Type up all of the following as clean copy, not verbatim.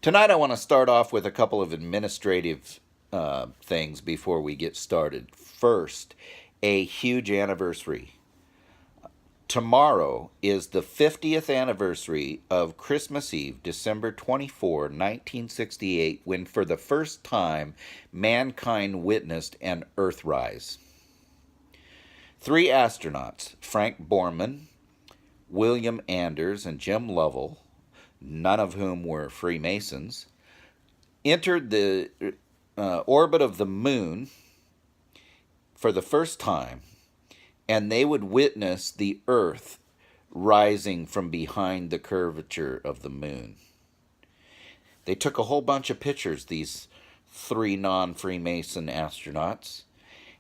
Tonight I want to start off with a couple of administrative things before we get started. First, a huge anniversary. Tomorrow is the 50th anniversary of Christmas Eve, December 24, 1968, when for the first time mankind witnessed an Earthrise. 3 astronauts, Frank Borman, William Anders, and Jim Lovell, none of whom were Freemasons, entered the orbit of the moon for the first time, and they would witness the Earth rising from behind the curvature of the moon. They took a whole bunch of pictures, these 3 non-Freemason astronauts,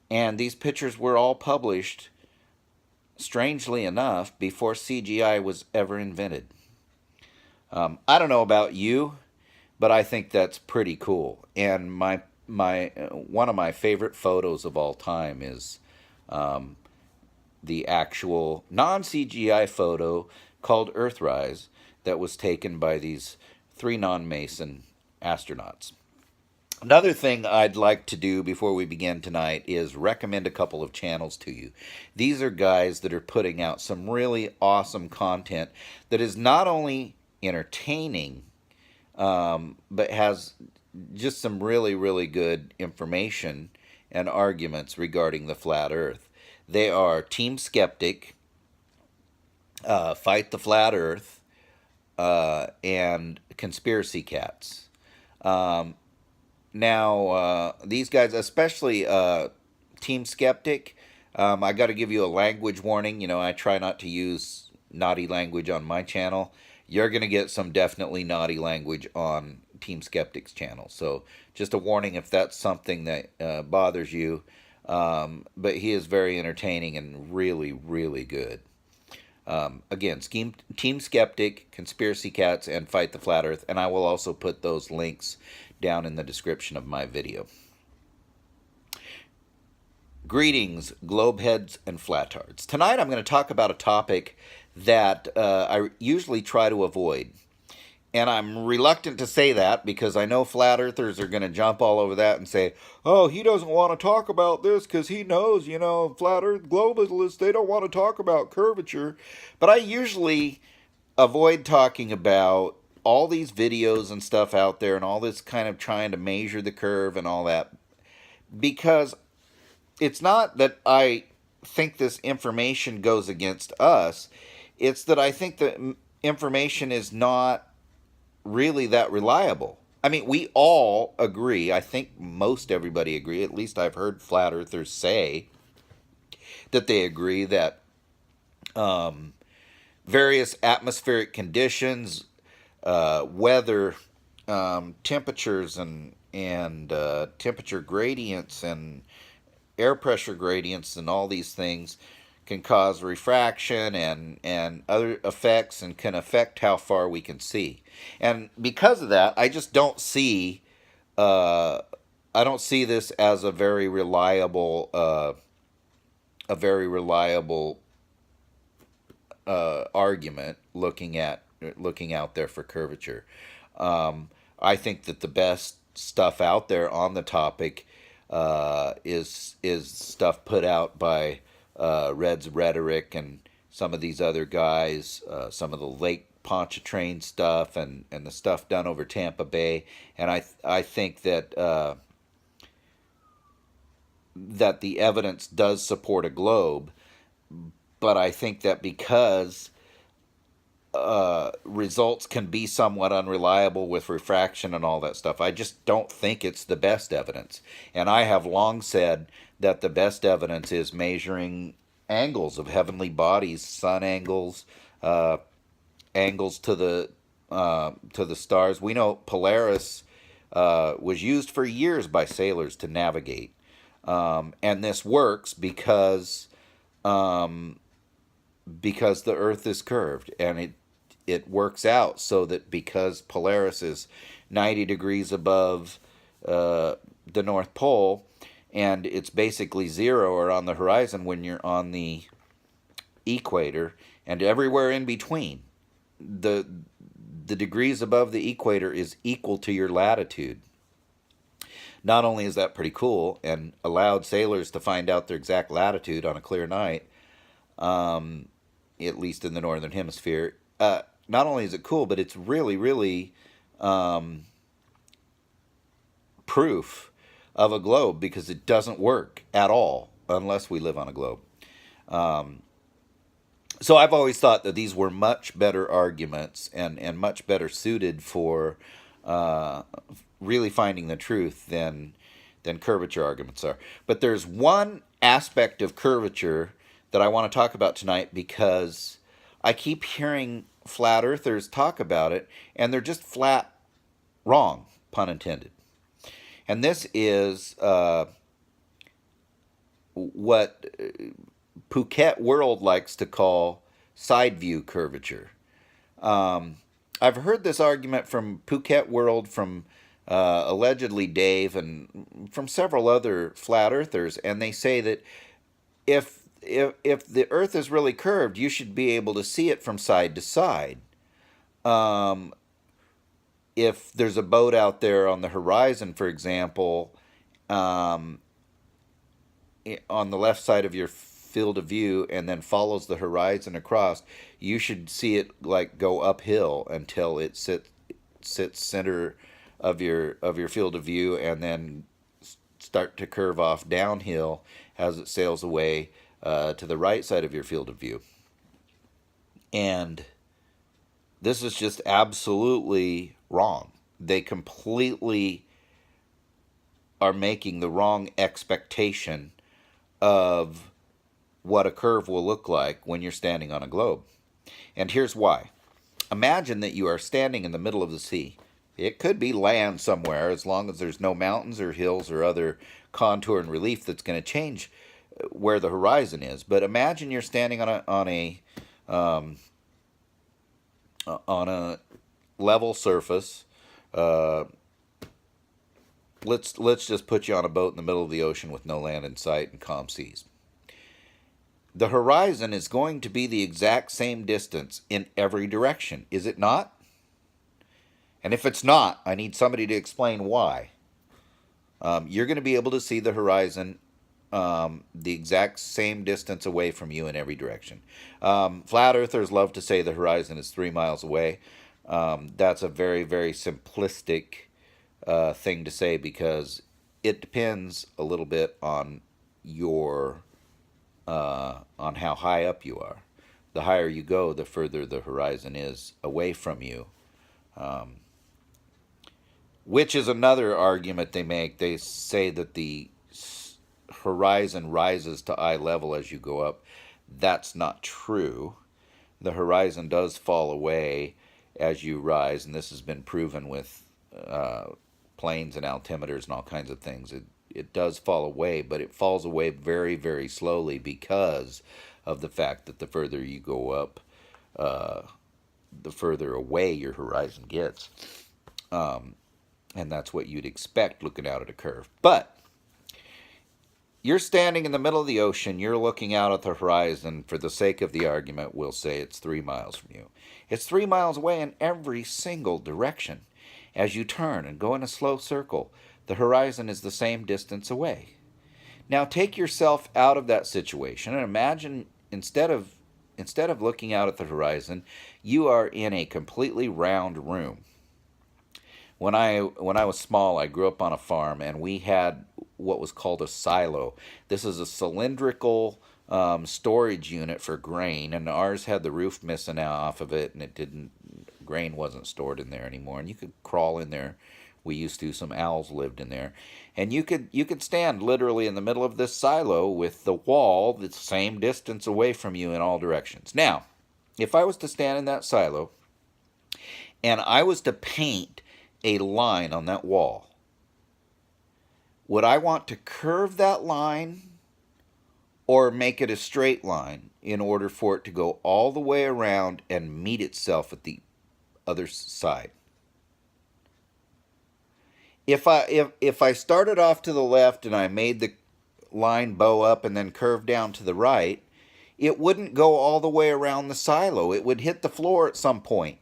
and these pictures were all published, strangely enough, before CGI was ever invented. I don't know about you, but I think that's pretty cool. And my one of my favorite photos of all time is the actual non-CGI photo called Earthrise that was taken by these 3 non-Mason astronauts. Another thing I'd like to do before we begin tonight is recommend a couple of channels to you. These are guys that are putting out some really awesome content that is not only entertaining, but has just some really, really good information and arguments regarding the flat Earth. They are Team Skeptic, Fight the Flat Earth, and Conspiracy Cats. Now, these guys, especially Team Skeptic, I got to give you a language warning. You know, I try not to use naughty language on my channel. You're going to get some definitely naughty language on Team Skeptic's channel. So just a warning if that's something that bothers you. But he is very entertaining and really, really good. Again, Team Skeptic, Conspiracy Cats, and Fight the Flat Earth. And I will also put those links down in the description of my video. Greetings, globeheads and flatards. Tonight I'm going to talk about a topic that I usually try to avoid. And I'm reluctant to say that because I know flat earthers are going to jump all over that and say, oh, he doesn't want to talk about this because he knows, you know, flat earth globalists, they don't want to talk about curvature. But I usually avoid talking about all these videos and stuff out there and all this kind of trying to measure the curve and all that, because it's not that I think this information goes against us. It's that I think the information is not really that reliable. I mean, we all agree, I think most everybody agree, at least I've heard flat earthers say that they agree that various atmospheric conditions, weather, temperatures and temperature gradients and air pressure gradients and all these things can cause refraction and other effects and can affect how far we can see. And because of that, I just don't see I don't see this as a very reliable argument looking out there for curvature. I think that the best stuff out there on the topic is stuff put out by Red's Rhetoric and some of these other guys, some of the Lake Pontchartrain stuff and the stuff done over Tampa Bay. And I think that that the evidence does support a globe, but I think that because results can be somewhat unreliable with refraction and all that stuff, I just don't think it's the best evidence. And I have long said that the best evidence is measuring angles of heavenly bodies, sun angles, angles to the stars. We know Polaris was used for years by sailors to navigate, and this works because the Earth is curved, and it works out so that because Polaris is 90 degrees above the North Pole, and it's basically 0 or on the horizon when you're on the equator, and everywhere in between, the degrees above the equator is equal to your latitude. Not only is that pretty cool and allowed sailors to find out their exact latitude on a clear night, at least in the northern hemisphere, not only is it cool, but it's really, really proof of a globe, because it doesn't work at all unless we live on a globe. So I've always thought that these were much better arguments and much better suited for really finding the truth than curvature arguments are. But there's one aspect of curvature that I want to talk about tonight, because I keep hearing flat earthers talk about it, and they're just flat wrong, pun intended. And this is what Phuket World likes to call Sideview curvature. I've heard this argument from Phuket World, from allegedly Dave, and from several other flat earthers, and they say that if the Earth is really curved, you should be able to see it from side to side. If there's a boat out there on the horizon, for example, on the left side of your field of view, and then follows the horizon across, you should see it like go uphill until it sits center of your field of view, and then start to curve off downhill as it sails away to the right side of your field of view. And this is just absolutely wrong. They completely are making the wrong expectation of what a curve will look like when you're standing on a globe. And here's why. Imagine that you are standing in the middle of the sea. It could be land somewhere, as long as there's no mountains or hills or other contour and relief that's going to change where the horizon is. But imagine you're standing on a level surface. Let's just put you on a boat in the middle of the ocean with no land in sight and calm seas. The horizon is going to be the exact same distance in every direction, is it not? And if it's not, I need somebody to explain why. You're going to be able to see the horizon the exact same distance away from you in every direction. Flat earthers love to say the horizon is 3 miles away. That's a very, very simplistic thing to say, because it depends a little bit on on how high up you are. The higher you go, the further the horizon is away from you. Which is another argument they make. They say that the horizon rises to eye level as you go up. That's not true. The horizon does fall away as you rise, and this has been proven with planes and altimeters and all kinds of things. It does fall away, but it falls away very, very slowly, because of the fact that the further you go up, the further away your horizon gets. And that's what you'd expect looking out at a curve. But you're standing in the middle of the ocean, you're looking out at the horizon. For the sake of the argument, we'll say it's 3 miles from you. It's 3 miles away in every single direction. As you turn and go in a slow circle, the horizon is the same distance away. Now take yourself out of that situation and imagine, instead of looking out at the horizon, you are in a completely round room. When I was small, I grew up on a farm, and we had what was called a silo. This is a cylindrical storage unit for grain, and ours had the roof missing off of it, and grain wasn't stored in there anymore, and you could crawl in there. We used to. Some owls lived in there, and you could stand literally in the middle of this silo with the wall the same distance away from you in all directions. Now, if I was to stand in that silo and I was to paint a line on that wall, would I want to curve that line or make it a straight line in order for it to go all the way around and meet itself at the other side? If I started off to the left and I made the line bow up and then curve down to the right, it wouldn't go all the way around the silo. It would hit the floor at some point.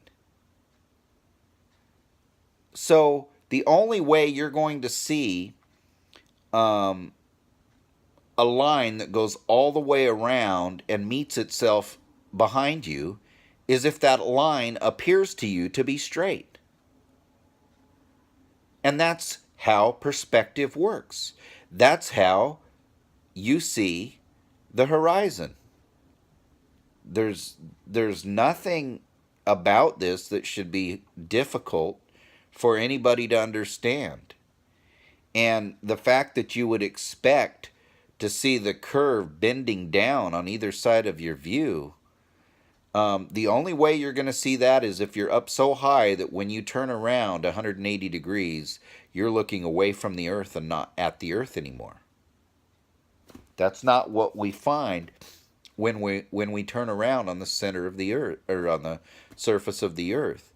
So the only way you're going to see um, a line that goes all the way around and meets itself behind you is if that line appears to you to be straight. And that's how perspective works. That's how you see the horizon. There's there's nothing about this that should be difficult for anybody to understand. And the fact that you would expect to see the curve bending down on either side of your view, the only way you're going to see that is if you're up so high that when you turn around 180 degrees, you're looking away from the earth and not at the earth anymore. That's not what we find when we turn around on the center of the earth or on the surface of the earth.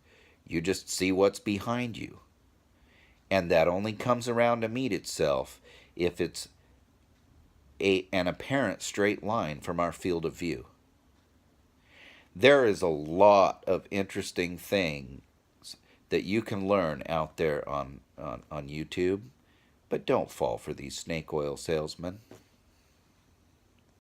You just see what's behind you. And that only comes around to meet itself if it's an apparent straight line from our field of view. There is a lot of interesting things that you can learn out there on YouTube, but don't fall for these snake oil salesmen.